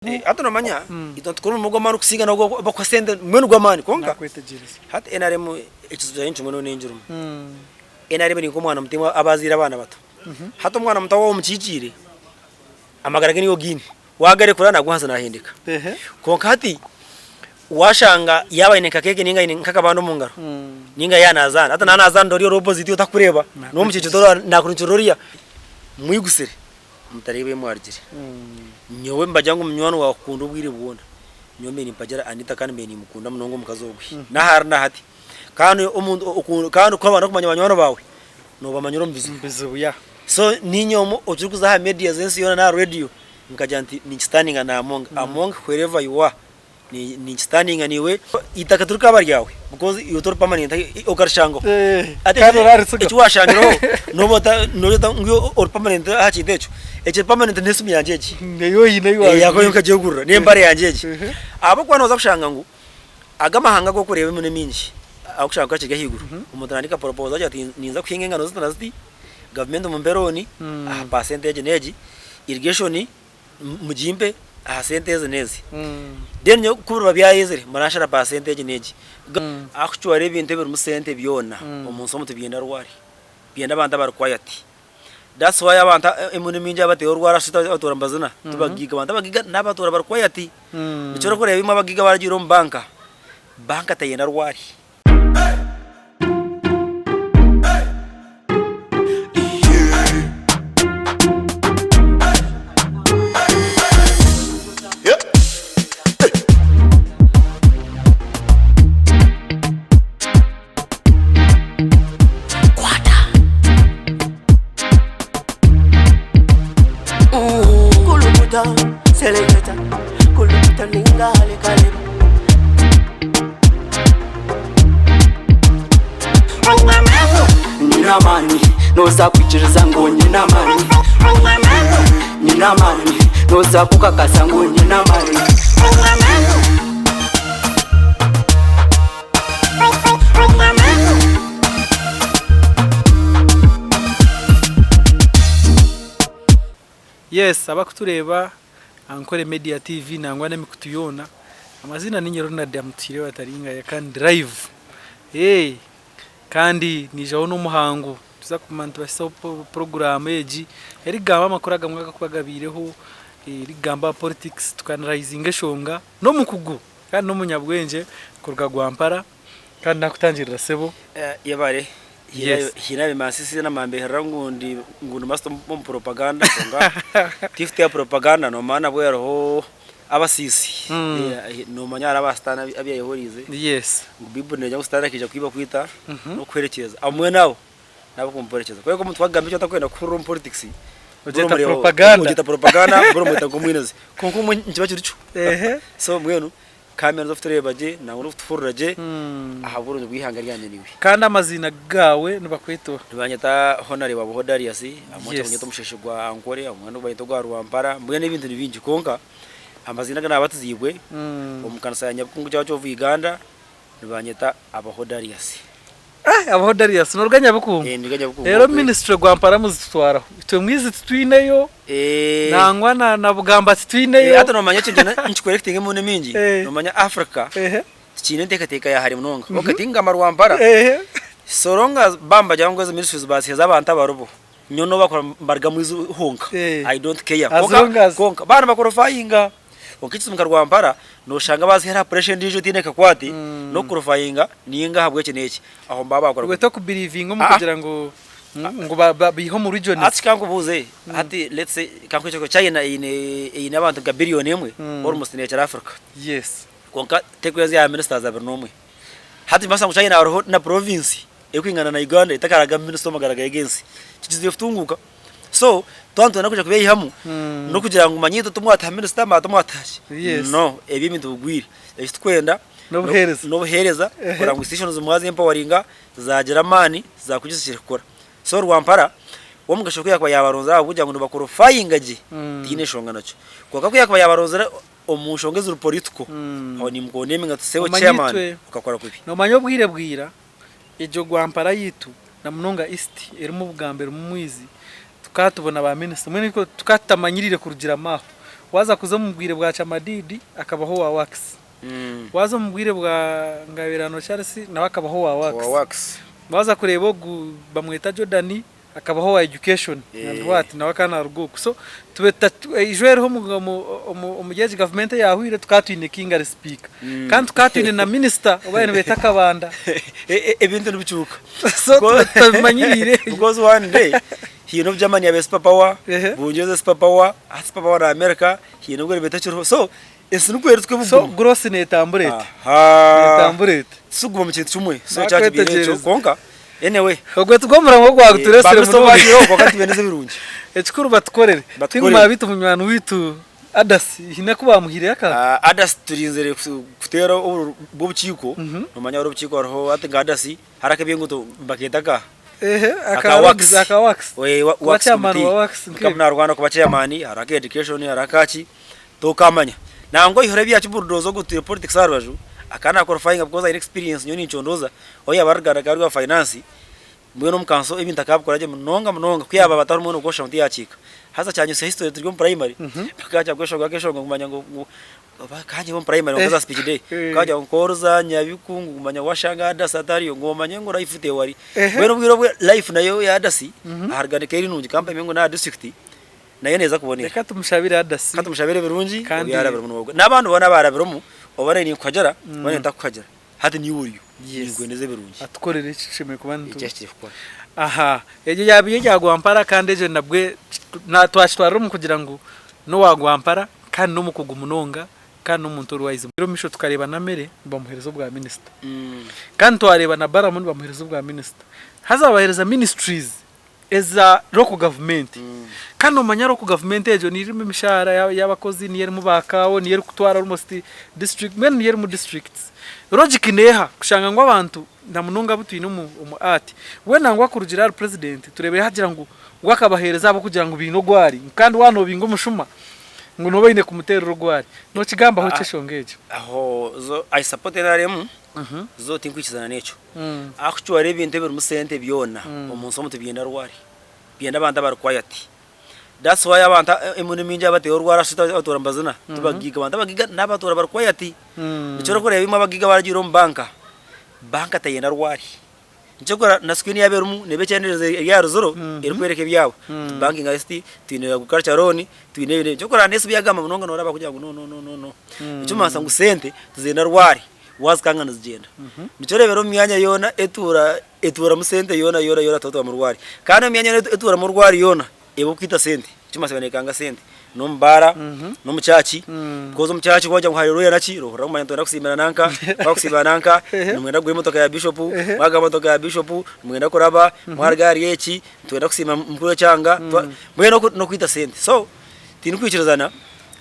Hata namanya itontukuru mugomana kusiga no bakwasende mwenu gwamani konka hata enaremu ekizuza inchu mwono ninjuru enaremu ni komwana mutima abazira abana bato hata umwana mutawo wo mukijire amagarage niyo gini wagare kurana guhaza nahindika konka hati washanga yabaineka keke ninga nkaka bantu mungaro ninga yanazana hata nanazana ndori roboziti utakureba no mukijidoro nakunchuroriya muyigusere mutarebe mwarjire nyowe mbajangu mnywano wa kundu bwire bwona nyome ni mpajara anita kandi mbe ni mukunda munongo mukazogwi naharna hati kandi umuntu kandi ko abantu kumanya banywano bawe no bamanyoro mbizo ya so ninyomo ojukuza ha media zensi yona na radio nkajanti ni standing among wherever you are ni standing aniwe itakaturuka baryawe because you tor permanent okarshango ate ati washangiro no bota no ngyo or permanent hachi decho eche permanent nesumi yanjeji neyo yako yokaje gurra ne mbare yanjeji abo kwana uza kushanga ngo agamahanga ko kurebe mune minji akushanga kachiga higuru umutandika proposal ati ninza kwingengano zitanaziti government mumberoni percentage neji irrigation mujimbe senteze nezi then yo kubura byayezere marashara percentage neji actually ibintu biri musente byona umunsi omutu byenda rwari byenda abantu barkwayati that's why abantu emune minja bateye rwara sita otorambazana tubagiga abantu bagiga nabatora barkwayati bicoro ko reba bagiga baragiro mbanka banka tayenda rwari Selecta kuluta ninga kale nina mani noza kuchiriza ngo nina mani noza kukakasa ngo nina mani yes abakutureba Ankole Media TV nangwa nemikutuyona amazina ni Ronald Amutire wataringa ya kandi live kandi nijaho no muhango tuza kumantu basa program eji erigamba makoraga mwaka kubagabireho rigamba politics tukanalizinga shonga no mukugu kandi no munyabwenje kurga gwampara kandi nakutangirira sebo yabare hirabe masisi na mambe harangundi ngundu master propaganda konga tifte propaganda no mana bwero abasisi no manyara abastana abyayehorize yes bibone jya ustana kija kwiba kwita no kwerekeza amwe nawo nabo kumperekeza kweko mutwagambe cyo takwenda kuri politics ujeta propaganda bro mutagumwinaze konko nkiba cyuricu so mwenu kamera zoftere baje na uru tufururaje ahaburu bwihanga ryanyaniwe kandi amazina gawe nubakwito banyata honari wabo Hodarius amocha kunyeto musheshigwa ankore amwana bayito gwa Rwampara mbwe n'ibintu nibinji konka amazina gana abatizibwe omukanisa ya Nyabukungu cyacho Uganda banyata aba Hodarius aba Hodarius norganya bukungu rero ministry Rwampara muzitwara itwe mwizi twineyo nangwa na bugamba twineyo hata no manya cyane nchikorecting mu minji no manya Africa kine teka ya hari munonga okatinga marwampara soronga bamba jangwa za ministries basi z'abantu abarubo nyono bakora mbarga mwizi honka I don't care konka bana bakorofayinga okitsi mukarwampara no shanga bazi hera pressure ndijo tineka kwati no kurofayinga ninga habwe kineki aho mbaba bakora weto ku believing mu kugira ngo biho mu region atsikango buze ati let's say kanko cyoko China ine abantu ga billion emwe almost in Africa yes konka tekwezo ya ministers abernomwe hati masango China aho na province ekwingana na Uganda itakaraga minister magaraga agency kiziye futunguka so twantu nakuja kubeyi hamu no kugira ngo manyito tumwata minister matumwataje no ebimito bugwiri twenda no buhereza kora ngo stations zimwaze empoweringa za Germany za kugizikira kora so Rwampara womugasho yakwa yabaronza kugira ngo bakorofayinga je tine shonga nacho kwa yakwa yabaronza omushongeza politiko aho ni mukone minga tusewe chairman ukakora kubi no manyo bwira ejo Rwampara yitu na munonga east erimo bugambere mu mwizi tukatubona ba minister mwe niko tukatamanyirire kurugira maho waza kuza mu bwire bwa Chamadidi akabaho wa wax waza mu bwire bwa Ngabirano Charles nawe akabaho wa wax waza kureba bamwita Jordani akabaho wa education and what nawe kana rugo so tubeta ijwero mu jeje government yahwire tukatwine kinga speak kandi tukatwine na minister obayene beta kabanda ebintu bicuka so tumanyirire because one day hino Germany ya super power bunjeze super power na America hino gore beta chiro so ese nukwere twe so gross ne tamburete suguma mu kintu cyumwe so cyaje bihecho konka anyway ogwe tugomura ngo gwaguturesere mu bagiro ko katibeneze birungi ekikuru batukorere twimwa bitu munywano witu adasi hina kuba muhire aka adasi turinzere kutera ubukiko nomanya ubukiko aho atenga adasi harake byenguto mbaketaka aka wax we wax kamna Rwanda ko baceyamani harake education harakachi to kamanya nango ihore bya kiburudozo gutira politics arwaju akana qualifying because experience nyoni nchondoza oya bargaragara finance mwe no mkanso ebintu akabikoraje munonga kuyaba batari umuntu gosha muti yacika haza cyanye se history turi mu primary bakaja gosha ngumanya ngo kanje mu primary ngoza speech day kaja ngoroza nyabikungu ngumanya washanga adasatari ngomanya ngo life te wari mwe no bwiro life nayo ya adasi ahargane keri nungi kampa mengo na district nayo neza kubonera reka tumushabire adasi katushabire birungi yara birungi nabantu bona barabiromu obare ni kwajara bane ndakwajara hati ni uriyo ngweneze birungi atukorere cishime kubantu icyashikwa aha eje yabiye yagwampara kandi eje nabwe natwashitwara mu kugira ngo no wagwampara kandi no mukugumunonga kandi umuntu ruwaize biro misho tukareba na mere bamuherezo bwa minister kandi twareba na baramundi bamuherezo bwa minister hazabahereza ministries eza local government kandi umanya local government ejo nirimo imishara y'abakozi niyeri mu bakawo niyeri kutwara almost district men niyeri mu districts logic neha kushanga ngo abantu ndamunonga butwine mu ati we nangwa kurugira president turebere hagira ngo wakabahereza abo kugira ngo bino gwari kandi wano bingo mushuma ngo nobayine kumutera urugwari no kigamba ho cyeshongeje aho zo I support naremu zo tinkwikizana necho actually ibintu biri mu sente byona umunsi omuntu byenda rwari byenda banda barkwayati that's why abantu emune minja bateye urwara shita atora mbazina tubagiga banda bagiga nabatora barkwayati nicyo ko reba bagiga baragira mu banka tayenda rwari nicyo ko na screen yaberumu nebe cyendereze ya ruzoro irikwereke byabo banking IST twine gukarcha roni twine nicyo ko nese byagama munonga noraba kugira ngo no nicyo masa ngo sente tuzenda rwari wazikangana zigenda nicyo rebero myanya yona etura musente yona toto mu rwari kandi myanya etura mu rwari yona ebo kwita sente cyuma sebanekanga sente no mbara no muchachi kozo muchachi kwaje muhariro naki rohora mu mayantona kusimana nanka bakusibana numwenda gwe motoka ya bishop baga motoka ya bishop mwenda kuraba mwargari yeki twenda kusima mukuru cyanga mwe no kwita sente so tinukwikirizana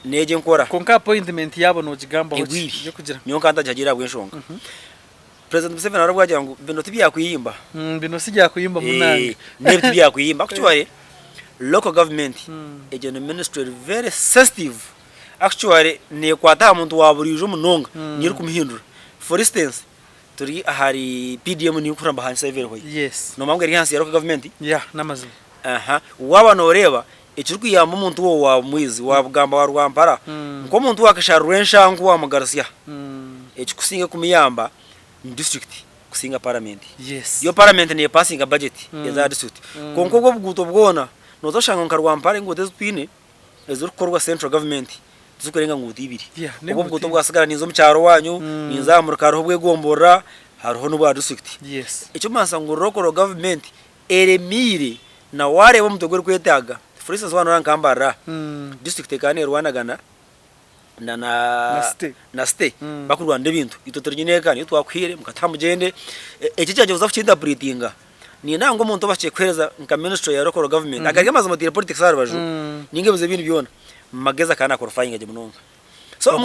neje nkora konka appointment yabo no jigamba yo kugira niyo kanda jagira bwenshonga President Museveni arabwagira ngo bino tibya kuyimba bino sijya kuyimba munange nebi tibya kuyimba kuchwaye local government agent ministry very sensitive actually ne kwata umuntu waburije umunonga nyiri kumuhindura for instance turi ahari PDM ni kuramba hanse severe hoye yes no mambwe ri hanse ya local government namazina waba noreba ekirukwi ya umuntu wo wa mwizi wabugamba wa rwampara ngo umuntu wakasharurensha ngo wa mugarasya ekikusinga kumiyamba district kusinga parliament yes yo parliament ne passing a budget ya district konko go buguto bwona no toshanga nkarwampare ngo tezpine ezukorwa central government zukurenga nguti ibiri ubwo buguto bwasigara nizo mu cyaro wanyu ninzamurika roho bwegombora hariho n'ubwa district yes icyo mansa ngo local government eremire na ware bo mutogwe kwetaga for instance wana rankambara district kane Rwanda na stay bakurwanda ibintu itotornyineka ni twakwire mukatamugende iki cyaje uza kucinda breedinga ni nango umuntu baciye kwereza nka ministry ya local government agarige maze mutire politics arabaju ninge buze ibintu byona mageza kana qualifying aje munonga so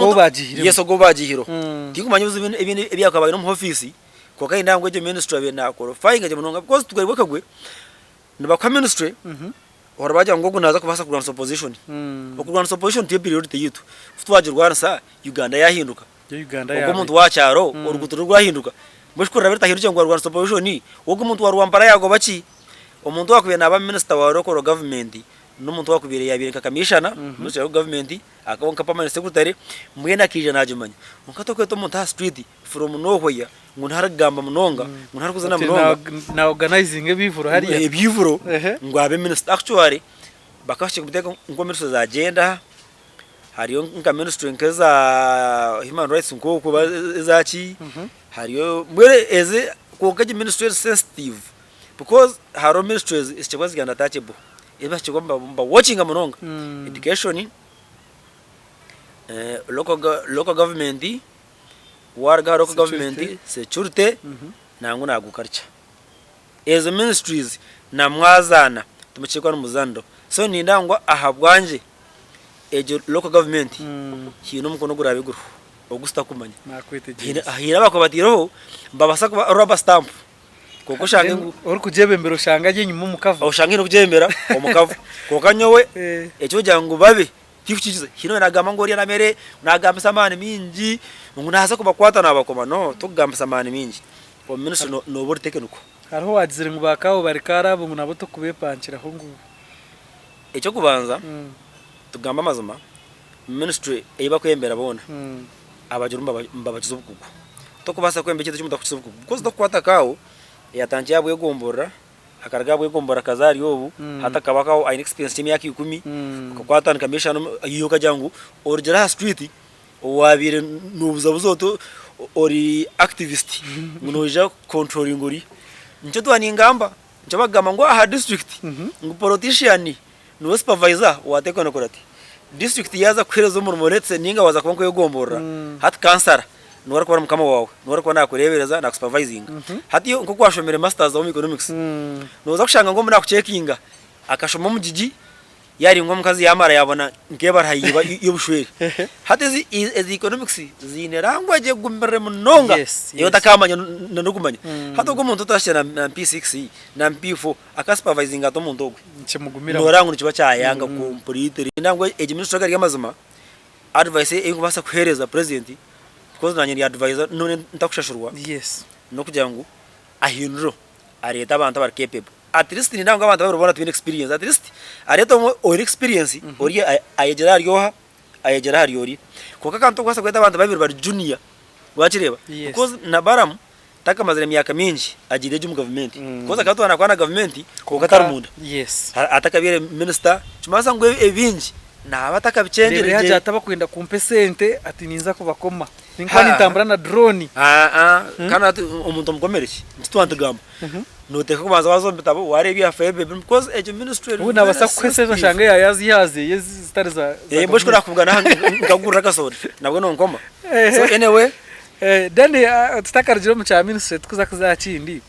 go bagihiro tikumanya uze ibintu ebyakabaye no mu office ko kai ndango je ministry abe na qualifying aje munonga because tugwe kagwe nabakwa ministry orabaja ngo gunaza kubasa kurwana opposition okurwana opposition tie priority yitu futwaje rwana sa Uganda yahinduka ubwo umuntu wacyaro urugutu rwahinduka mushikura birita hiruke ngo rwana opposition ni ubwo umuntu warwambara yago baki umuntu wakuye naba minister wa local government n'umuntu wakubire yabire kakamishana minister of government akabonka permanent secretary mwena kije najumanya mukato kweto umuntu ha street from nowhere ngo ntaragamba munonga ngo ntarakuzana munonga na organizing ebivuro hariya ebivuro ngo abe minister actually bakashye kubiteka ngo minister za agenda hariyo nka minister nkeza human rights ngo kuba zaki hariyo mwere eze kukaje minister sensitive because haro ministries is chakwazi ganda touchable eba chigomba watching amunonga education local government warga local government security nangu nagukarcha ezo ministries na mwazana tumechekwa n'umuzando so nindangwa ahabwanje ejo local government hino mukono gurabiguru ogusta kumanya nakwetegera hira bakobatiraho mbabasa kuba rubber stamp koko shange uri kujebembero shanga je nyuma mukava oshange no kujembera omukavu koko nyowe ejo jangu babe tifuchiza hino nagamba ngori na mere nagamba samani mingi ngunaza kubakwata nabakoma no tugamba samani mingi o minister no bori tekenuko hariho wadzire ngubakaho barikara bo nabo to kubepanchira ho ngubu ejo kubanza tugamba mazuma ministry eba kwembera bona abajurumba mbabachizo bukugu to kubasa kwembe cyo cyumuta kuchizo bukugu because dokwata kawo yatangiye abwe gombora akaraga abwe gombora kazari yobu hata kabakaho aine experience y'imyaka 10 kukwatana kamishano iyo kajangu origera street wabire nubuza buzoto ori activist munoja controlling uri ncho twani ngamba ncho bagama ngo aha district ngo politician no supervisor watekona korati district yaza kwerezo mu moretse ninga waza kubanko yogombora hat cancer nuwara kwa mukama wawe nuwara kwa nakurebereza na supervising hati yo nko kwashomere masters of economics noza kushanga ngo muna kucheckinga akashoma mu jiji yari ngo mukazi yamara yabona nkebara hayiba yobushweri hati ezi economics zinerangwa je gumbere munonga yo takamanya nanugumanya hati ugo muntu tashana na P6 na P4 aka supervising ato muntu ogwe nchemugumira norangu nikiba cyayanga ku politeri nangwa administrator y'amazima advice eyubasa kuhereza president because nanye advisor none ntakushashurwa no kugira ngo ahinduro areta abantu bar capable at least ni nangwa abantu barubona twin experience at least areta or experience ori ayegera aryoha ayegera ariori koka kanto kwasa kweta abantu babiri bar junior wachireba because nabaram takamazire myaka mingi agireje mu government because akatwana kwa na government koka tarumunda atakabire minister chumasa ngo ebingi na abataka bicengere je ataba kwenda kumpesente ati ninza kubakoma ninkani ntambara na drone kana umuntu mukomereki ntitwante gamba noteka kubanza bazombitabo warebya febe because ejo ministry una basa kweseza shange yazi zitariza mboshko nakuvugana ngagurira kasori nabwo nonkoma so anyway then tutakarjiro mu cha ministry tukuza kuzakindi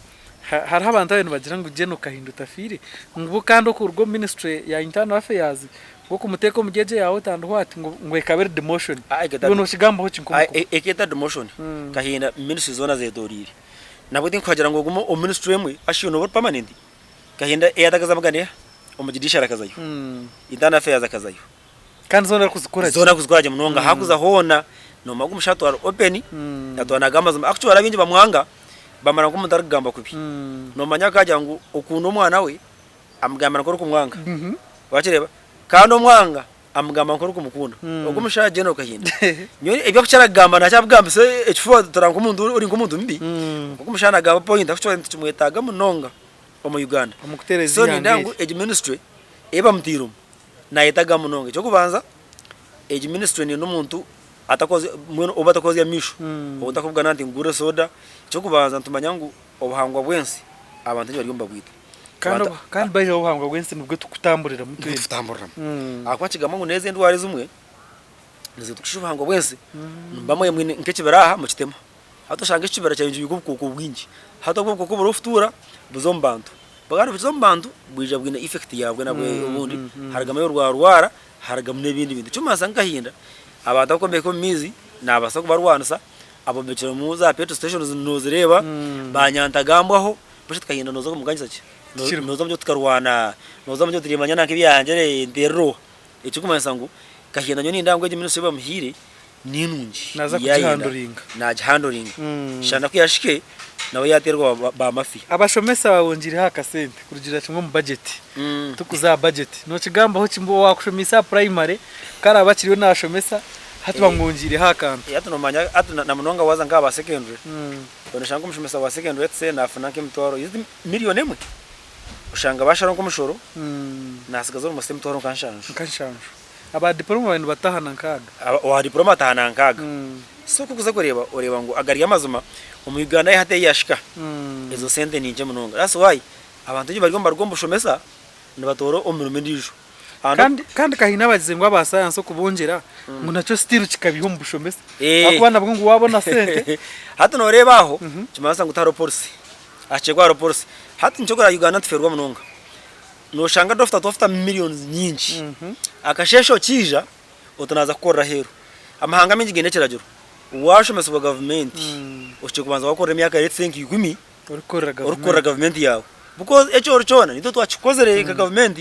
hari abantu abantu bagira ngo je no kahindu tafiri ngubu kandi ko urwo ministry ya internal affairs ngo kumuteko mugeje yawe tandu hati ngo ekabere demotion no shigambo ho chinkuko eketa demotion kahinda ministry zona zedoriri nabwo tin kwagira ngo gumo o ministry emwe ashiyo bot permanent kahinda eyatagaza magane umugidisha rakazayo internal affairs akazayo kandi zona kuzikora je munonga hakuza hona no magumushato wa open atwana gamaza actually abinji bamwanga bamara ngo mutaragamba kubi no manyaka ajya ngo ukuno umwana we amugamba ko kumwanga wakireba kandi umwanga amugamba ko kumukunda ubwo mushaje no kahinda nyoni ibyo kucaragamba nacyabwamba se ekifuwa turango umuntu uri ngumuntu mbi ubwo mushana gaba point actually tumwetaga munonga mu Uganda amukutereza yange so nindangu age ministry eba mutirum na yetaga munonga cyo kubanza age ministry ni n'umuntu atakoze mwe obatakoze ya misho otakuvuga nanti ngure soda cyo kubanza ntumanya ngo obuhangwa bwensi abantu bari yomba gwita kandi baje obuhangwa bwensi nubwo tukutamburira mutwe tutamburira akwakigama ngo neze ndware zumwe nizo tukishuhangwa bwensi bamwe mwine nkekiberaha mu kitema hato shanga ikibera cyanje yuko bwingi hato bwo ko burufutura buzombantu bagari buzombantu bwija bwina effect yabwe nabwe ubundi haragama yo rwarwara haragama n'ibindi bindi cuma sanga hinda abantu akomeye ko mizi nabasa kubarwanisa abo becero muza petrol stations nozireba banyantagambwaho bushe tkahinda nozo kumuganyisa cye nozo byo tukarwana nozo byo turimanya nanke byangere ndero icikumanisa ngo kahinda nyoni ndangwe je minuse bamuhire ninungi naza kujihandoringa najihandoringa shana kwiyashike nawe yaterwa ba mafi abashomesa babongire haka sente kurugira kimwe mu budget tukuza budget no kigamba ho kimbo wakushomisa primary kara bakiriwe nashomesa hatuba ngongire haka yato no manya atu na munonga waza ngaba secondary bonashanga umushomesa wa secondary tse nafuna ke mtwaro yizi miliyoni emwe ushanga bashara ko mushoro nasigazo mu system mtwaro kanshanje aba diploma abantu batahana nkaga wa diploma tahana nkaga so kukuza kureba ureba ngo agari amazuma mu Uganda yahate yashika izo sente ninje munonga that's why abantu je barigomba rugombusomesa nibatoro omurume ndijo kandi kahina bagize ngo abasayanso kubongera ngo nacyo still kikabihumbusomesa akubana bwo ngo wabona sente hata no rebaho kimasa ngo taro police achegwa police hata nchokora Uganda tferwa munonga no shanga dofta millions nyinshi akashesho kija utonaza gukora hero amahanga mingi genekera juro washomesa wa government ushike kubanza wakora emyaka 10 urikora government yawe because echo orchona nito twachikozere ka government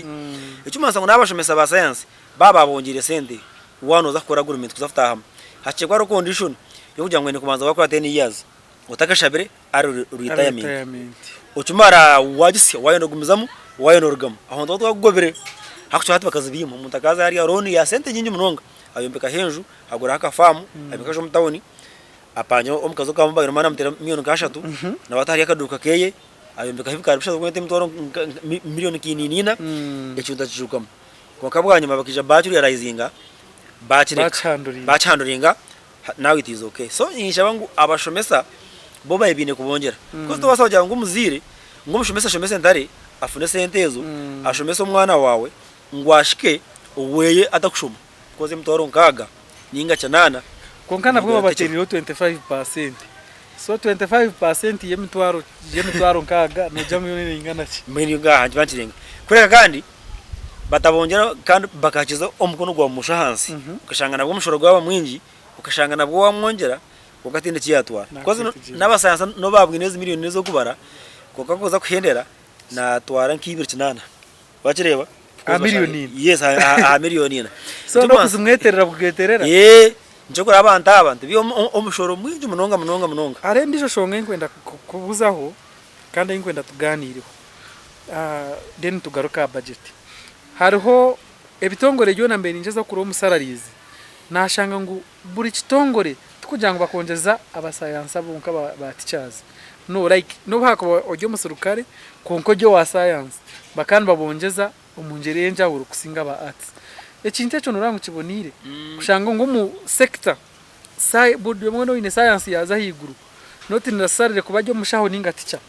echo manza ngo nabashomesa ba science baba bongire sente wano za gukora government kuzafuta hamwe hachekwa ro condition yo kugira ngo ne kubanza wakora 10 years utakashabire ari retirement uchumara wajisi wayendo gumizamu wayendo rugamo aho ndo twagobere hakucho hati bakazibima mutakaza ari aroni ya sente nyinyi munonga ayombeka henju agura haka famu abikaje mutawoni apanyo omukazo kambaga irumana mutera miliyoni kashatu na watari akaduka keye ayombeka hibika bishazo kwete mutoro miliyoni kininina ecyunda kijukamo kwa kabwanya bakija baturi arizinga bachanduringa now it is okay so nyisha bangu abashomesa bo bayibine kubongera kuko tubasabye ngo umuzire ngo umushomesa ndare afune sentezo ashomesa umwana wawe ngwashike uweye atakushuma koze mtoro nkaga ninga chanana konkana bwo babateriro 25% so 25% yemitwaro nkaga no jamu yone ingana ki mini ngahanje bakirenga kureka kandi batabongera kandi bakakiza omukono gwa mushahansi ukashanga nabwo mushoro gwa mwinji ukashanga nabwo wamwongera ukatinde kiyatwara koze n'abasayansa no babwe neza miliyoni nezo kubara kokakoza kuhendera na twara nk'ibirkinana bakireba miliyoni yes a miliyoni so no kuzumweterera bugeterera njokora abantu biyo omushoro mwinji munonga are ndisho shonge nkwenda kubuzaho kandi nkwenda tuganireho then tugaruka budget hariho ebitongore ryo na mbere njeza kuri umusararizi nashanga ngo buri kitongore tukugira ngo bakongeza abasayansa bonka ba teachers no like no bako ojyo musurukare konko ryo wa science bakandi babongeza umunjere njawuro kusinga ba arts ekintu cyo nurangu kibonire kushanga ngo mu sector sai budwe mwono ine science yaza higuru not necessarily kubajyo mushaho ninga teacher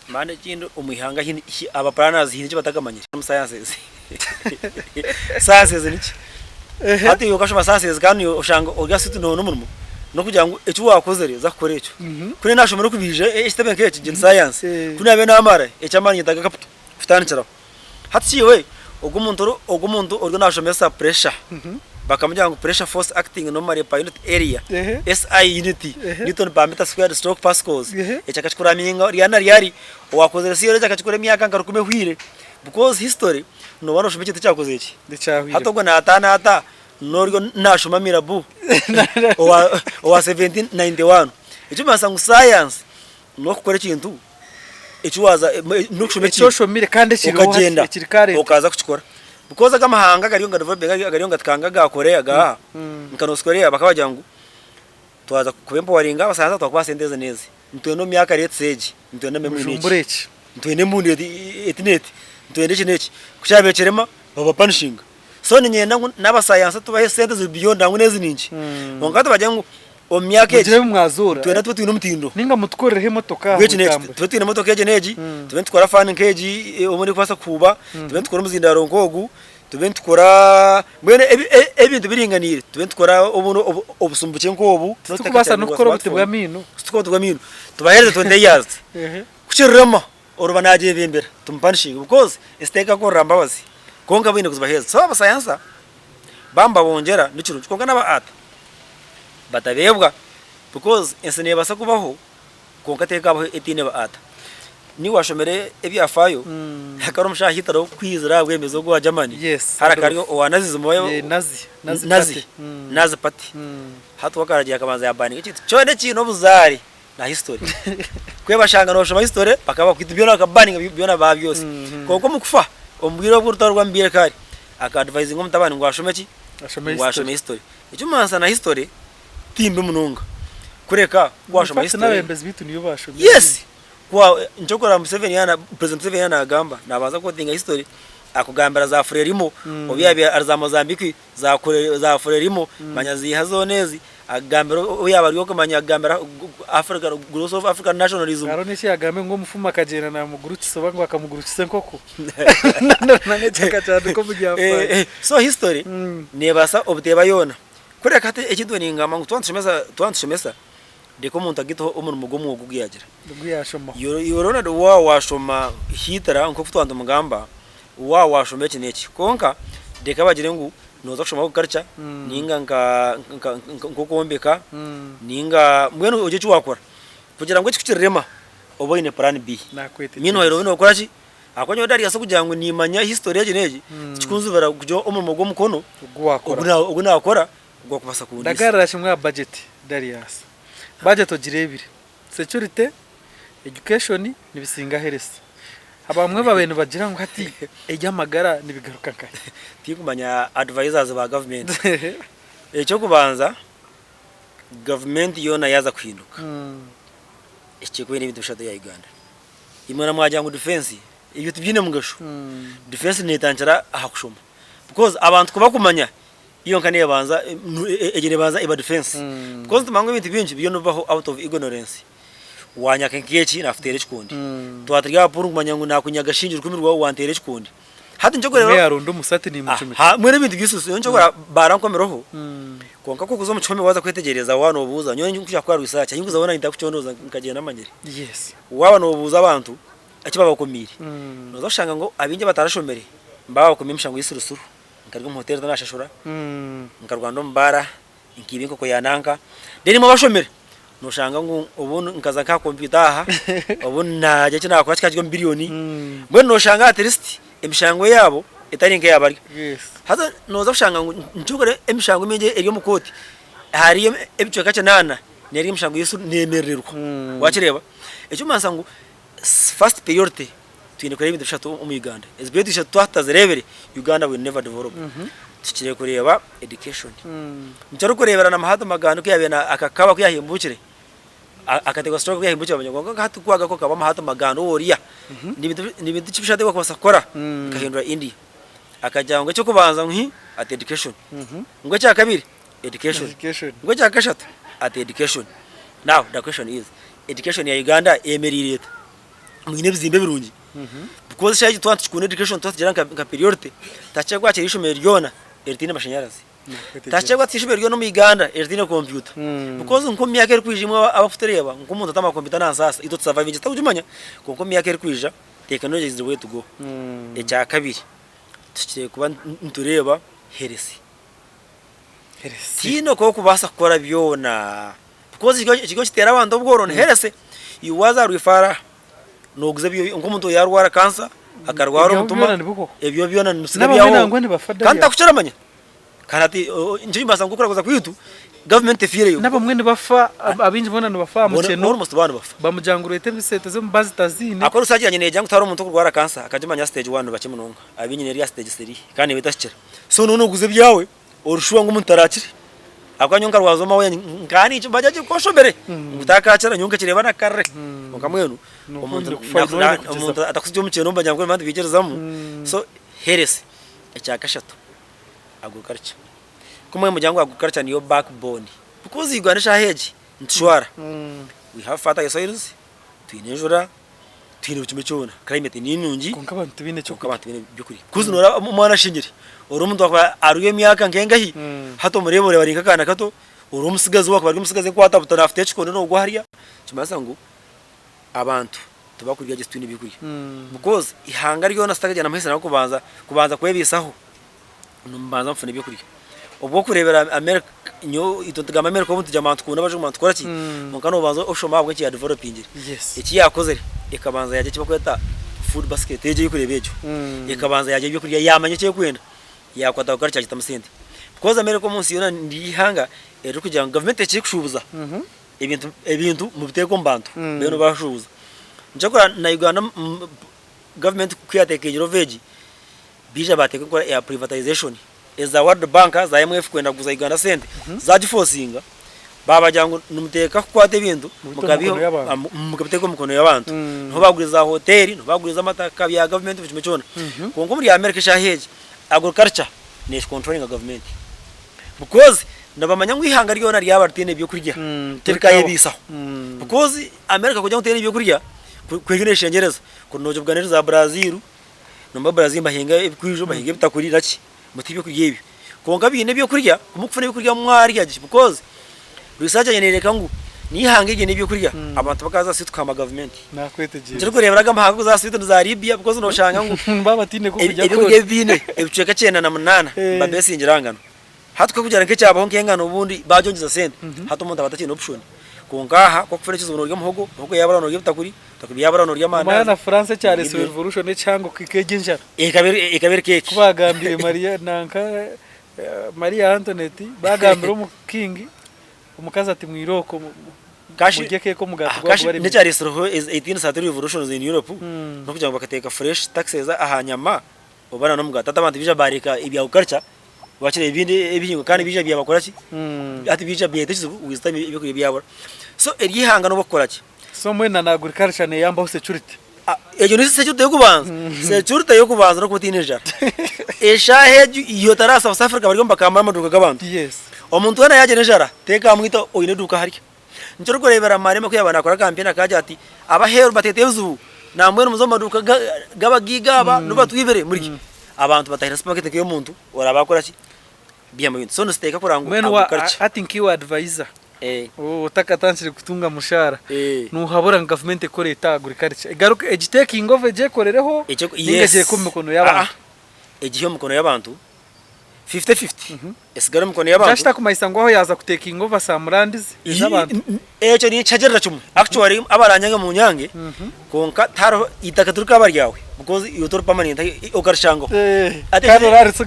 mane kindo umihanga hini aba planners hini batagamanye mu sciences sciences niki hati yokashoma sciences kandi ushanga ogasitu no numurimo no kugira ngo ecu wakozere za kore ecu kune nashomera kubije estebe nk'eki gen science kune abe namara echamanye daga kapito futanikira hati we ogumuntu orgo nashomesa pressure bakamujya ngo pressure force acting no mari pilot area SI unity Newton per meter square stroke pascals echakachikura minga riana riari wakozere siyo chakachikura myaka ngarukume hwire because history no wano shumiche tichakoze iki hatogwa na atana ata norgo nashoma mirabu owa 1791 icuma sangu science no kukora kintu icuwaza no kushome social media kandi kirikare ukaza kuchikora because agamahanga gariyo gariyo ngatkanga gakore aga nkanoskorea bakabajya ngo twaza kubempo waringa basanza twakwasendeza neza ntweno myaka retseje ntweno memureki ntwene mundi etinet ntwene kineki kushabecerema baba punishing so nyenda n'abasayansa tubahe sente beyond ngo nezi ninki ngata bajya ngo omyaka eje mwazura twena twino mutindo ninga mutkorere motoka twetine motoka eje neji twentwara fan nkeji omuri kwasa kuba twentwara muzindaro nkogu twentwara mwene ebintu biringanire twentwara obuno obusumbuke nkobu tukubasa nokora butebwa mino tukubwa mino tubahereze 20 years kuchirama orubanaje bembera tumpanishinga because esteka ko rambabazi konga bine kuzibaheza so abasayansa bamba bongera n'ikiro konga naba ata batabebwa because ensene basa kubaho konka teka abaho etine ba ata ni washomere ebyafayo hakaro mshahitaro kwizira bwemezo gwa Germany harakariyo wanazizo moyo nazi pati hatu wakaraje akabanza yabani cyo ne kino buzari na history kwebashanga no shoma history bakaba kwita byo nakabaninga byo naba byose koko mukufa ombwira bwo rutarwa mbire kari aka advise ngo mutabani ngo ashome ki washome history icyo mansa na history timbe mununga kureka washoma history n'abembezi bitu niyo bashomye yes kwa njokora Museveni yana president Museveni yana agamba nabaza ko tinga history akugambira za Frelimo obyabya arza Mozambique za Frelimo manyazi hazonezi agambira oyaba ryo kumanya agambira Africa Growth of African Nationalism arone shi agambe ngo mufuma kagena na mugurutse soba ngo akamugurutse nkoko nane cyaka cyane ko mujyafa so history nebasa obuteba yona kureka ate ekido ningama ngo twanshemesa deko muntu agito umuntu mugomu wogugiyagira guyashoma yorona do wa washoma hitara nko futwanda mugamba wa washoma kineki konka deka bagire ngo noza kushoma ko karcha ninga nkokombeka ninga mwene oje cyuwakora kugira ngo kikirema oboine plan B mino hero bino okora ki akonyo dari yaso kugira ngo nimanya history yaje neji kikunzubera kujo umuntu mugomu kono oguna akora gwo kubasa kundi dagarashe mwa budget Darius budget ogirebire security education nibisinga herese abamwe babene bagira ngo hati ejyamagara nibigaruka kare tikumanya advisors ba government ecyo kubanza government yona yaza kwinuka ikikwe n'ibintu bishado ya Uganda imwana mwajyango defense iyo tubyine mugasho defense netangira ahakushoma because abantu kuba kumanya iyo nkane yabanza egere banza iba defense because tumango ibintu byinshi byo novaho out of ignorance wanyaka nkiyeki nafutere kikundi twatriga puru kumanya ngo nakunyaga shinjiro kumirwa wantere kikundi hati njogore rero yarundo musati ni mucumi ha mwere bintu gisusu yo njogora barankomeroho konka ko kuzo mucome waza kwetegereza wano obuza nyo nkuja kwa research yinguza bona ndakuchondoza nkagenda amanyere yes waba no obuza abantu akiba bakomire nozo shanga ngo abinje batarashomere mbaho kumimisha ngo isurusuru nkarwa mu hotel tanashashura nkarwando mbara inkibinko ko yananka ndeni mu bashomere no shanga ngo ubunu nkaza ka computer aha ubunu naje kina kwa kikajyo miliyoni mbwe no shanga at least emishango yabo etarinke yabari yes haza noza kushanga ngo njugore emishango imenje eriyo mukoti hari ebicho kacha nana neri emishango yesu nemererwa wakireba ecyo mansa ngo first priority twine kure ibintu bishatu mu Uganda is better to twatazerebere Uganda will never develop tukire kureba education ncyo kurebera na mahado magano kuyabena akakaba kuyahimbukire akategwa stroke kuyahimbukire abanyagonga hatu kwaga ko kaba mahado magano woriya nibintu kibishate kwa basakora kahindura India akajyango cyo kubanza nki at education ngo cya kabiri education ngo cya kashatu at education now the question is education ya Uganda emerire mwine bizimbe birungi because shaje twatsikune education twatgira nka priority tachagwa cyerisho meriona eritine mashanyarazi tachagwa tisho meriona mu Uganda eritine computer because nko myaka eri kwijimwa abafutereba nko umuntu atama computer nansasa ito survive nje tawujumanya nko myaka eri kwija technology is the way to go echa kabiri tukire kuba ntureba heresi tino ko kubasa kora byona because ikigo kitera abandi ubworone herese iwaza rwifara noguze byo ngo umuntu yarwara cancer akarwara umutuma ebyo byona nusiga byaho kanta kucaramanya kanati nje mbasa ngukura kuza kwitu government fire yo nabo mwene bafa abinje bona no bafa mu ceno almost bana bafa bamujanguro ete bisete zo mbazi tazine akora usagiranye neje ngo taro umuntu kurwara cancer akajimanya stage 1 bakimunonga abinye neri ya stage 3 kandi bitashikira so none uguze byawe urushuwa ngo umuntu arakire akanyonga rwazoma we ngani cyo bajaje koshobere ngutakacira nyonga kireba na karre ukamwenu umuntu atakuzyo mu ceno mbanya ngo mandi bigerezamo so herese ecyakashatu agriculture kumwe mujyango agriculture niyo backbone because Uganda shaheje ntshwara we have fertile soils twinejura twine bucime cyona climate ninungi konka abantu bine cyo abantu bine byukuri kuzinora umwana shingiri urumuntu akwa aruye myaka ngengahi hato murebore bari kakana kato urumusigazi wako bari umusigazi kwata butana afite chikono no gwahariya kimasa ngo abantu tubakurya gistwini bikuri because ihanga ryo nasitagaje namahisa nako kubanza kwebisaho numbanza mfune byukuri ubwo kurebera America nyo itotugama America umuntu jamantu kuna baje umuntu koraki mukano banzo oshoma bwo kiya developing iki yakoze ikabanza yaje kibakweta food basket yeje yukurebejo ikabanza yaje byo kurya yamanye cyo kwenda yakwata ukarcha kitamusende because America umunsi yona ndihanga ero kugira ngo government cyo kushubuza ibintu mu biteko mbantu beno bashubuza njokora na Uganda government kuyatekejero veji bija bateke kwa ya privatization eza World Bank za IMF kwenda kuza Uganda sente zajifosinga baba jangu numuteka kwate bintu mukabiho mukabiteko mukono y'abantu no baguriza hoteli no baguriza amataka ya government bichimechona kongo muri America shaheje agriculture ni controlling a government because ndabamanya ngwihanga ryo na ryabartene byo kurya terikaye bisaho because America kujya ngutene byo kurya kwegene shengereza kunoje bwanere za Brazil no Brazil bahinga ibikwijo bahinga bitakurira ki mutibyo kuyebi konga bine byo kurya kumukufune byo kurya mwari yaje because research yenereka ngo nihangeje n'ibyo kurya abantu bakaza situka ama government nakweteje cyo kureberaga amahanga za situ za Libya because no shanga ngo babatine ko kujya ko ibyo bine ebicuka 9 na 8 babesingirangano hatuka kujya nke cyabo nkengano ubundi bajongeza sente hato umuntu abatakina option kungaha ko kufune kizo n'uryo muhogo muhogo yabara n'uryo bitakuri takubi yabara n'uryo mana na France cyane revolution cyangwa kikeje njara ekabere keke kubagambire Maria nanka Maria Antoinette bagambira mu king umukaza ati mwiroko mugeke ko mugato gwa bari ne cyari soro 18 century revolutions in Europe no kugira ngo bakateka fresh taxes ahanyama ubana no mugata abantu bija barika ibya ukarcha bakire ibindi ebihingo kandi bija bya bakora ki ati bija bya tekizo wisitami ibyo byabora so erihanga no bakora ki so mwena na agriculture ne yamba security ejo ni security yo kubanza security yo kubanza no kutineja eshahe iyo tarasa South Africa bari gomba kamara amaduka gabantu yes omuntu wana yaje nejara teka mwito oyine duka harya njoro kurebera marema kuyabana akora campaign akaje ati abaheru batetebuzu namwe muzoma duka gabagigaba no batwibere muri abantu batahira supermarket yo muntu orabakora ki biyama bintu so no steka kurango I think you advisor utakatanshire kutunga mushara nuhabora government kore ta agriculture igaruka egitaking of je korereho ningeje ku mikono y'abantu egihe mukono y'abantu 50-50 esigara mukono y'abantu cyashita kumayisangwa aho yaza kutaking over some lands iz'abantu eco ni chagerera cyumu actually abaranyanga mu nyange konka taro itakaturika baryawe because iyo tor permanent okarshango ate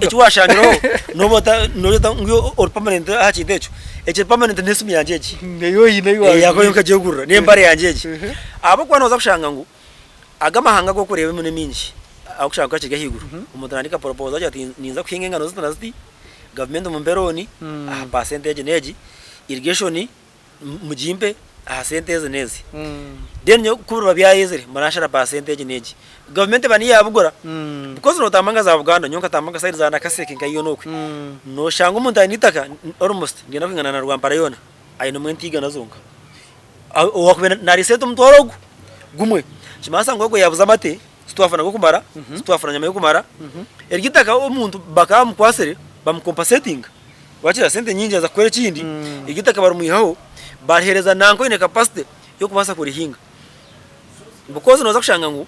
icyo washangiro nobota ngyo or permanent hachi decho ece permanent nesumi yanjeje neyo yako yokaje gurura nembare yanjeje abo kwanoza kushanga ngo agamahanga go kurebe mune minji akushaka kachiga higuru umuntu andika proposal ati ninza kwingengano zitanaziti government mu mberoni percentage neji irrigation mujimbe percentage nezi then yo kubura byayezere marashara percentage neji government bani yabugora because no tamanga za Uganda nyonka tamanga side za nakaseke ngayo nokwe no shanga umuntu anitaka almost ngena kwingana na Rwampara yona ayino mwentiga nazonga wakubena nariseto mtorogo gumwe chimasa ngogo yabuza mate situafana go kumara situafana nyama yo kumara erigitaka umuntu bakamukwasere bamucompensating wakira sente nyinji za kwere kindi igitaka barumuyihaho barhereza nanko ine capacity yo kubasa kurihinga because noza kushanga ngo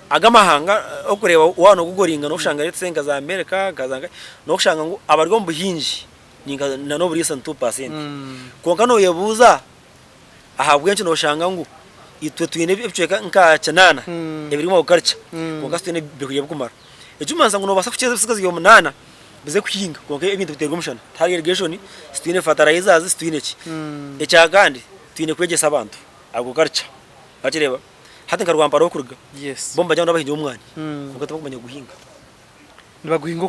agamahanga okureba wano gugoringa no kushanga letsenga za America kazanga no kushanga ngo abarwo mbuhinji ninga na no buri 2% konka no yebuza ahabwenje no kushanga ngo itwe twine biceka nka canana ebirimo ukarcha konka twine bikuye bukumara ejumanza ngo no basa kucheza bisigazi yo munana bize kuhinga konka ibintu biterwa umushana tari irrigation twine fertilizers twine ki ecyagandi twine kwegesa abantu agukarcha bakireba hata nkarwampara okuruga yes bomba jya ndabahinje umwanya konka tabamanya guhinga nibaguhinga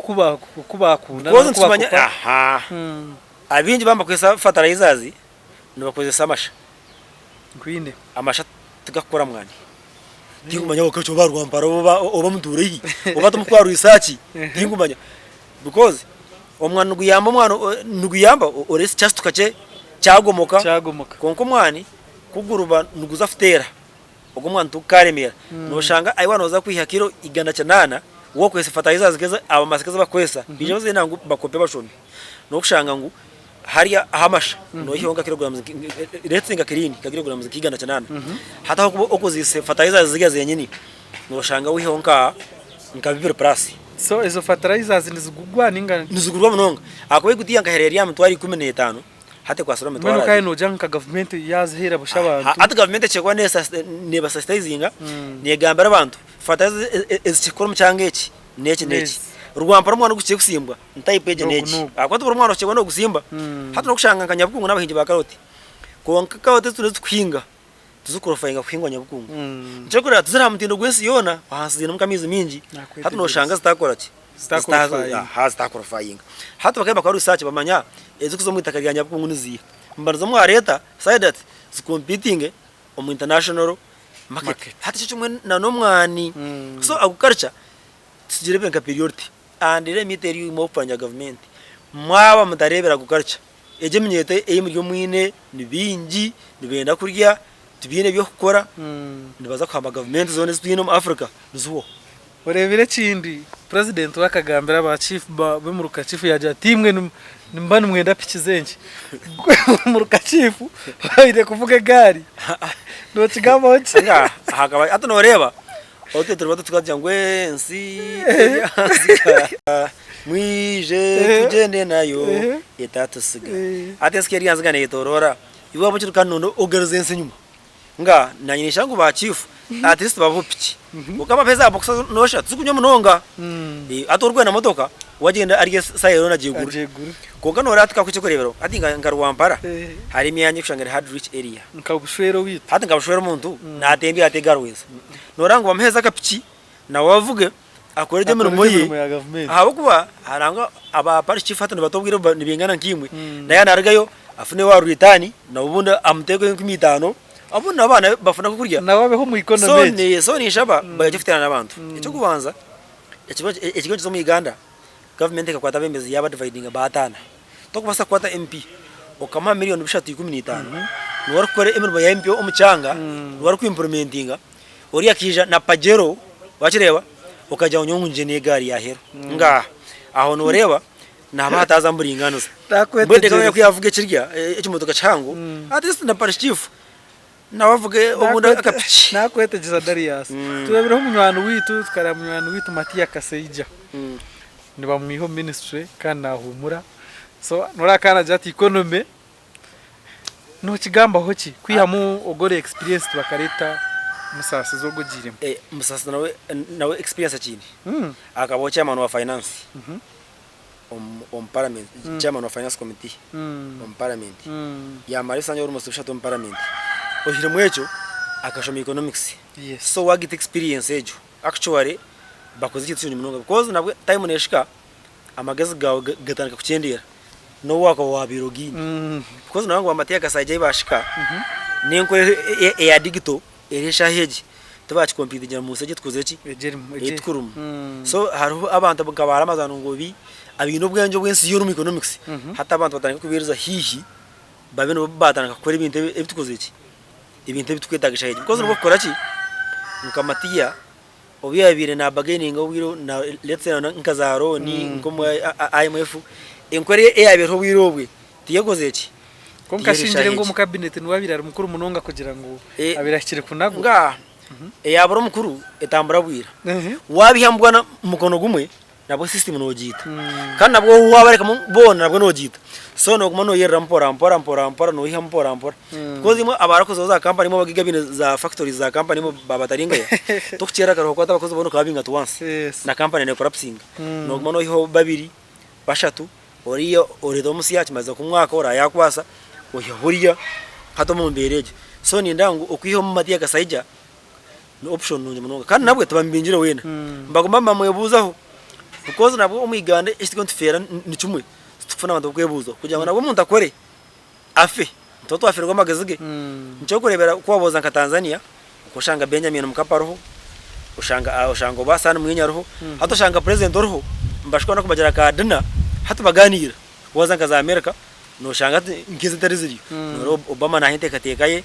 kubakunda no kubakunda aha abinji bamba kwesa fertilizers nibakoze samasha gwine amasha tugakora mwani tingumanya wakacho barwampara oba mudurehi oba tumukwaru research tingumanya because omwana nuguyamba oresi just tukache cyagomoka konko mwani kuguruba nuguza futera ugo mwana tukaremera no shanga ayiwanoza kwihakiro iganda canana wo kwese fertilizers geza abamasikaza bakwesa bije baze nangu bakope bashombe no kushanga ngo hariya ahamasha no hihonga kilograms letsinga kirini kilograms kigana canana hata okuzise fertilizers zigaze yenyini no shanga wihonga nkabibire plus so izo fertilizers nizugugwa ninga nizugurwa munonga akwe gutiyanga hereriya mutwari 15 hate kwa sura mutwara meno kai no janka government yazhera bushabantu ati government chekwa ne basastaizinga ne gambara abantu fertilizers ezikora mucyange iki neke Rwampara mwana gukiye gusimbwa ntayipeje neke akwatu buri mwana chekwa no gusimba hata no kushanga nkanyabwungu n'abahinji ba karoti konka kawote turi twinga tuzukurofayinga kuhingwanya bukungu cyo kurira tuzira mutindo gwese yona bahasizina mukamizi mingi hatu no shanga zitakora ki zitakurofayinga hatu bakaba kwa research bamanya ezo kuzo mwitaka ryanya bukungu niziye mbanzo mwa leta side that competing mu international market hatu cyo mwe na no mwani so agriculture tugire benka priority and let me tell you more panya government mwaba mutarebera agriculture eje mnyete eyi muri mwine nibingi nibenda kurya tubine byo gukora nibaza kwa government zone zitino mu Africa zuwo urebere kindi president wakagambira aba chief bemuruka chief yaje timwe nimbana mwenda pikizenje muruka chief bayire kuvuga gari no kigamba hoci hakaba atonoreba ote turbato tukajya ngwe nsi mwije tugende nayo etatusiga ateske riyanzga ne torora iwabo cyuka nono ogerzense nyuma nga nanyinisha ngo ba chief at least babupiki ukama pesa boxa nosha tukunyo munonga atorwe na motoka wagenda ariye sayero na jiguru koga nora tukakuchikorebero ati ngaruwampara hari imyanya kushangara hard rich area nkabushwero wita hati ngabushwero muntu natembi ategarweza norango bamheza kapiki na wavuge akoreje mu moyi habo kuba haranga aba parish chief hatu batobwire nibingana nkimwe naye naragayo afune wa ruitani na ubunda amtego nk'imitano abuna abana bafuna kukurya nababeho mu economy so ni shaba bayafitana nabantu icyo kubanza ikigo cyo mu Uganda government ikakwata bemezi yaba dividing batana to kubasa kwata MP okama miliyoni 315 nuwari kore emirimo ya MP omucanga nuwari ku implementinga ori akija na pajero wakireba ukajya unyongu njene gari ya hero nga aho noreba nabataza muri inganuza mbende kawe kuyavuge kirya ekimotoka cyangu atist na parish chief nawavuge obunda akapichi nakwetegeza Darius tubereho munywano witu tukara munywano witu Matia Kaseija niba mwiho ministry kana humura so norakana jati economy no kigamba hoki kwihamu ogore experience tubakareta musasa zo gugirimo musasa nawe experience akini akabo chairman wa finance parliament chairman wa finance committee parliament ya marisanya uri musubisha to parliament ohire mwecho akashoma economics so wagit experience ejo actually bakoze iki cyunyu munonga because nabwo time neshika amagezi gawe gatandika kucendera no wako wabirogini because nawangu wa Matia Kasaija ibashika nenko ya digital eresha heji tubachi compete jya museje twuzeki etkurum so haruho abantu bakabara amazano ngobi abintu bwenjo bwensi yo mu economics hata abantu batandika kubiriza hihi babeno batandika gukora ibintu ebitukozeki ibintu bitwetagisha heji because nuko kora ki Matia obiyabire na bargaining obwiro na let's say nkazaro ni ngomo IMF enkore eyabiro bwirobwe tiyekozeki komkashinjire ngo mu cabinet nwabirara mukuru munonga kugira ngo abirashire kunago nga eyaburo mukuru etambura bwira wabihambwana mukono gumwe nabo system no jita kandi nabwo wabareka bona nabwo no jita so no kuma no yerra mpora no ihampora because imo abarakoze za company mo bagiga bine za factories za company mo babataringa tukicera karo kwata bakoze bono kabinga to once na company ne collapsing no kuma no iho babiri bashatu oriyo orido musiya kimaze ku mwaka ora yakwasa oyahuriya hato mu mbereje so ni ndangu okwiho mu Matia Kasaija no option nunye munonga kandi nabwe tabambinjira wena mbagomba mwebuzaho because nabwo umuganda istikonto fera ni cumwe tukufuna abantu kwebuzo kugira ngo nabo umuntu akore afe mtoto afirwa magazige nco kurebera kwaboza nka Tanzania ukoshanga Benjamin Mkapa ushanga basana mwenya roho hato shanga president roho mbashwa no kubajara ka dina hato baganira waza nka za America no shanga ngize tariziri no Obama na hinte katekaye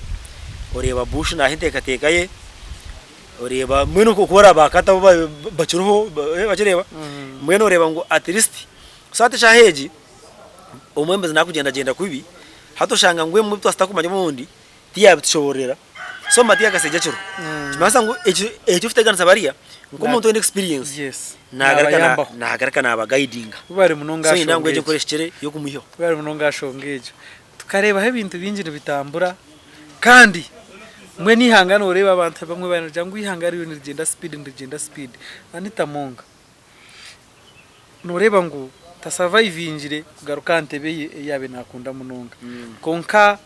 oreba Bush na hinte katekaye oreba mweno kokora bakata bacuruho bakireba mweno oreba ngo at least sate shaheji umwembe nakugenda kubi hato shanga ngwe mu twasta kumanya mundi tiya bitushoborera so Matia Kasaija cyo kimasa ngo ejo ufite ganza bariya ngo muntu wene experience nagaraka naba guiding bari munonga so inangwe je koreshere yo kumuyo bari munonga shongeje tukareba he ibintu binjire bitambura kandi mwe nihangana ureba abantu bamwe banajya ngo ihangara ibintu rigenda speed anita monga nureba ngo ta survive injire kugaruka ntebe yabe nakunda munonga konka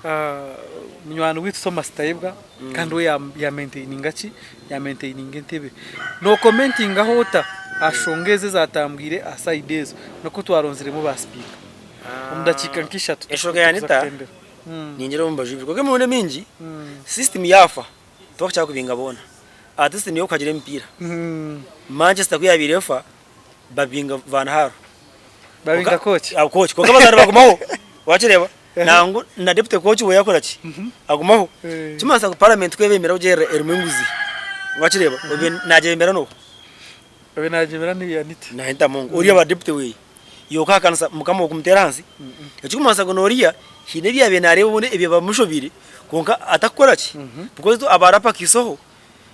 munywano witu Thomas Taibwa kandi we ya maintaininga ki ya maintaininga entebe no commenting ahota ashongeze zatambwire aside ezo no kutwaronzeremo ba speaker umudakika nkishatu eshoga yanita ninjira mumbajije koke mune mingi system yafa twacha kubinga bona artist niyo kwagire mpira Manchester kuyabirefa babinga Van Haro babinga coach coach koke bazari bagumaho wachireba nangu na deputy coach we yakora ki agumaho kimanza ku parliament kwebemera ugere erumenguzi wachireba obe najemera no obe najemera ni yanite na henta mungu uriya ba deputy we yoka kansa mukamo kumteransi ekimanza gonoria hine bya benare bone ebye bamushobire konka atakora ki because abarapa kisoho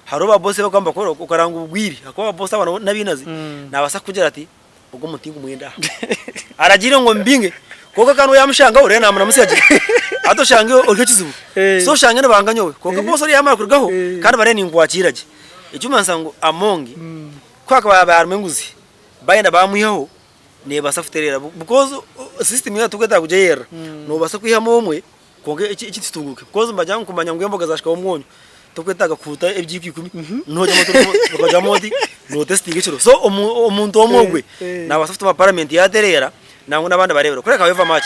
haroba bose bakamba ko ukaranga ubwiri akaba bose abana nabinazi nabasa kugira ati ubwo mutingu mwenda aragira ngo mbinge koka kanu yamushanga ure na muna musyaje ato shange ogekizubu so shange ne banganyowe koka bose ari yamara kurgaho kandi bare ningwakiraje ecyumansa ngo amongi kwaka barumenguzi bayenda bamwiho ne basafuterera because system ya tugeta kujeyera no basa kwihamo umwe konge iki tutunguke because mbajya kumanya ngo emboga zashika umwonyo tukwetaga kuruta ebyiki 10 noje moto bakaja modi no testing ekiro so omuntu omugwe nabasafite ba parliament yaterera nangu nabandi barebera kureka weva match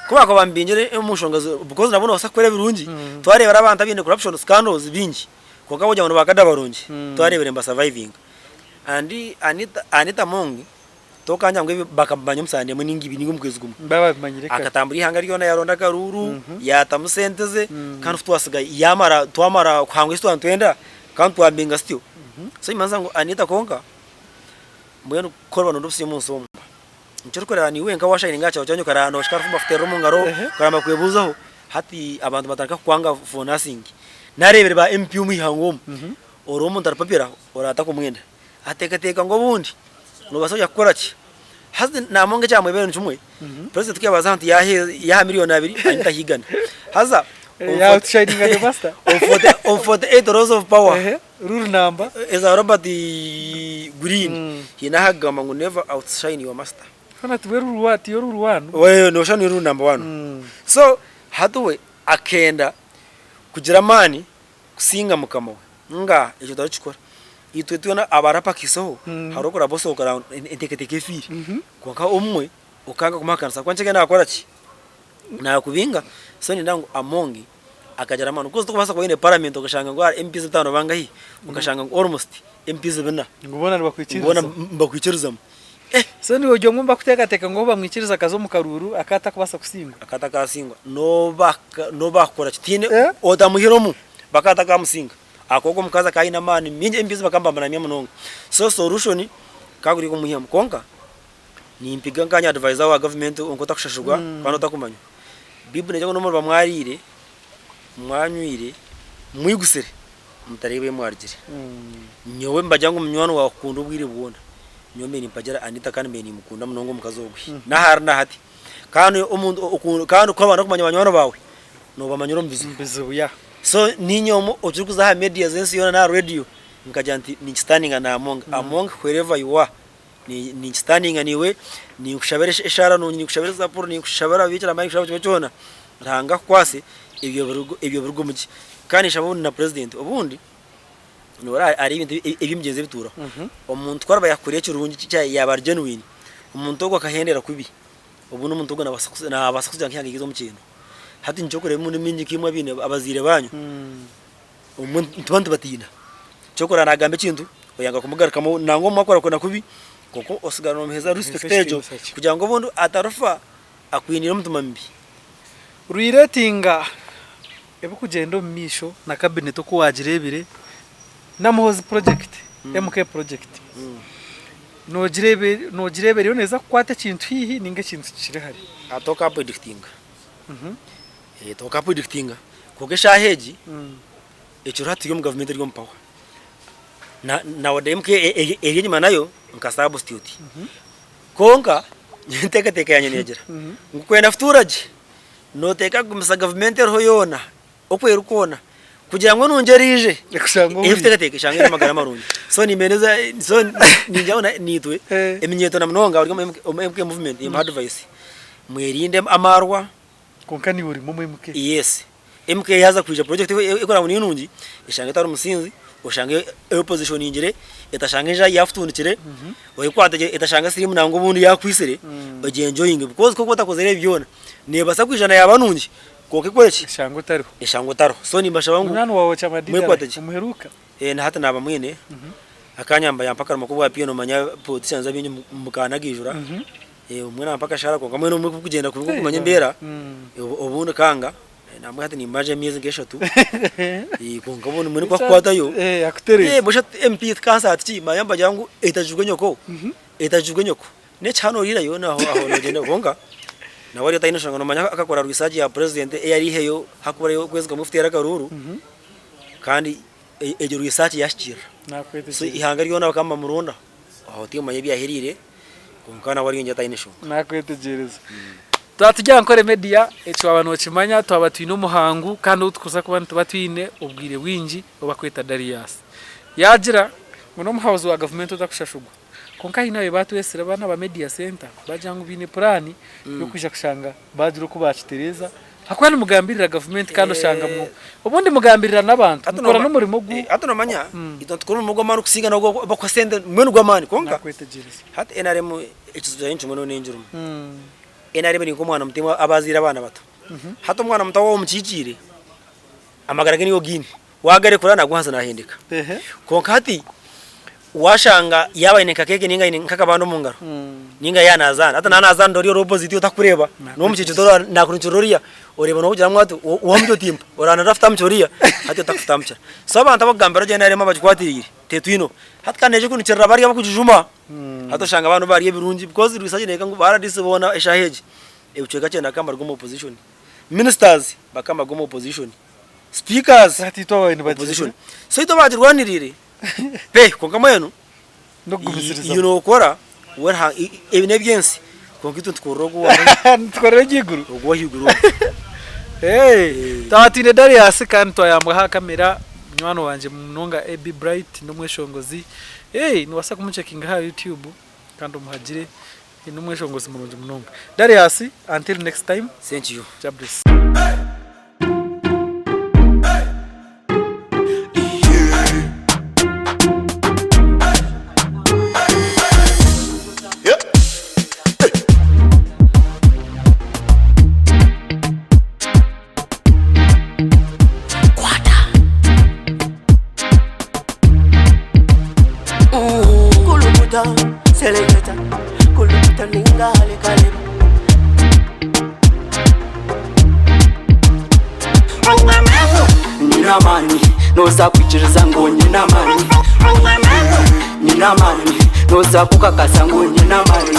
kuba ko bambinjire emushongazo because nabona basakwere birungi twarebera abantu abine corruption scandals bingi koka bojya abantu bakada barungi twarebere mba surviving andi Anita Mongi tokanya ngo bakambanya musande muningi biningo mkwezi gumwe baba bimanyireka akatamburi hanga ryona yaronda karuru yatamusenteze kandi twasigaye yamara twamara kwangwe sto antwenda kandi twambinga stio so imanza ngo Anita konka mwe korwa ndo bisi munsi omba ncyo korera ni wenga washayini ngacha cyanyo karano shikafu bafutero mu ngaro karamba kwebuzaho hati abantu bataraka kwanga for nothing narebere ba MP umwihango oromo ndarapapira orata ko mwenda atekateka ngo bundi no basoja gukora ki hazi namonge cyamwe bene cyumwe president kyabaza nti ya miliyoni 2 Anita higana haza ya shining at the master on 48 rows of power rule number is a Robert Green hinahagama ngo never outshine your master kana tuweru what your rule one we no shani rule number 1 so hatuwe akenda kugira mani kusinga mukamo nga icyo darachikora itwetuna abarapa kisoho harokora boso okara enteketeke firi kwaka umwe ukanga kumakansa kwancheke nakora ki na kubinga so ni ndangu amongi akajara manu kuzo tukubasa kwa ine parliament ukashanga ngo MPs 5 bangahi ukashanga almost MPs bina ngubona bakwikiriza bakwikirizamo so ni ojo ngomba kutekateka ngo bamwikiriza kazo mu karuru akata kubasa kusinga akata kasingwa no bakora kitine odamuhiromu bakata kamusinga akoko mukaza kaina mani minje MPs bakambamba na myamunonga so solution kaguri ko muhiyam konka ni impiga nganya advisor wa government onkota kushashurwa kandi utakumanya bibu nejo no murba mwarire mwanywire mwigusere mutarebe mwarigire nyowe mbajyango munywano wa kundu bwire bwona nyome ni mpagera Anita kandi meni mukunda munongo mukazogwi nahari nahati kandi umuntu kandi ko abantu kumanya banywano bawe no bamanyuro mbizu ya so ninyomo ochukuza ha media zensi yona na radio nkajanti ni standing among wherever you are ni standing aniwe ni kushabere ishara no ni kushabere support ni kushabara bicara mai kushabara cyona ranga kwase ibyo birugo muki kandi shabone na president obundi no ari ibintu ebyimgenze bitura umuntu twaraba yakuriye cyurungi cyaye yaba genuine umuntu ogwa kahendera kubi ubuno umuntu ogwa na abasakuza nkiyangizo mu kintu hati njokore mu minji kimwe bine abazire banyu umuntu batina cyokora nagambe kintu oyanga kumugaruka nango mwakora kona kubi koko osigara no mheza respectejo kugira ngo bundu atarufa akwinira umutima mbi ruiratinga ebo kugenda mu misho na cabinet ko wagirebire namuhozi project MK project no girebere yo neza kwata kintu hihi ninge kintu kiri hari atoka predicting toka predicting kogesha heji echuratu yo mu government ryo mpawa na wademk egenyi manayo nkasabu stiuti konka teka yanyenegera ngukwenda futuraje no teka gumisa government ro yona okwera ukona kugira ngo nungerije ifite teka shange magara marungi so ni meneza so ninjyaona nitwe eminyeto na mnonga uri mu MK movement im advice mwerinde amarwa konka ni uri mu MK yes MK yaza kwija project ikora muri nungi ishanga itari umusinzi ushanga opposition ingire itashanga ja yafutunikire oyikwataje itashanga sirimu nango bundi yakwisere bagiye enjoying because koko takozere byona nebasa kwijana yabanungi koke kwereki ishango taro so nimbasha bangu mwana wawe chamadida umuheruka na hata naba mwene akanyamba yampaka makubwa piano manya politicians abinyu mukana gijura umwana mpaka shara ko kamwe no kugenda kubigo kumanya mbera ubundi kanga namwe hata nimbaje miezi ngeshatu konga bone muri kwakwata yo akutere bosha MP kansa ati mayamba jangu etajugwe nyoko ne chano rira yo naho aho nogenda konga na wari tayino shangano manya akakora research ya president yari heyo hakubara yo kwezi kamufite yarakaruru kandi ejo research yashikira nakwete so ihangari yona bakamba murunda aho tiyo manye byahirire kunkana wari nje tayino shonga nakwete jereza twatujya nkore media echo abantu bakimanya twabatuye no muhangu kandi utkuza kuba tubatwine ubwire winji obakweta Darius yagira ngo muhouse wa government utakushashugwa konka hinawe batwesera bana ba media center bajangu bine plani yo kwisha kushanga badiro ko bacitereza hakwani mugambirira government kandi ushanga mu ubundi mugambirira nabantu mukora n'umurimo gu atuno manya itontukuru mugo manu kusiga no bakwasende mwenu gwamani konka nakwete jereza hata NRM ekizo y'incu muno n'injuru NRM ni ko mwana mutima abazira abana bato hata mwana mutawo mukijire amagarage niyo gini wagare kurana guhanza nahindika konka hati washanga yabaineka keke ninga nkaka bando mungaro ninga yanazana hata nanazana ndori opposite utakureba no mukichitora nakurunchuroria oreba no kugira mwatu uwamjo timpa orana rafta mchoria hati utakufuta mcha so abantu bagambira je narema bajikwatiri tetwino hata kaneje kunichira bari abakujujuma hata shanga abantu bari ebirungi because research neka ngo baradise bona eshaheje ebucheka cyenda kamba rwo opposition ministers bakamba rwo opposition speakers hati to wa opposition so ito bajirwanirire pe konga mwenu no gumisiriza you know kora wera ebine byensi kongitu tukorogo wa tukore giguru ogwa higuru tatine Darius kandi twayambwa ha kamera mwana wanje munonga AB Bright no mweshongozi ni wasa kumucheckinga ha YouTube kandi umuhagire no mweshongozi mulunje munonga Darius until next time thank you Jabris Selecta, kuluta ninga hale kale. Nina mani, noza kuchiriza ngo nina mani. Nina mani, noza kukakasa ngo nina mani.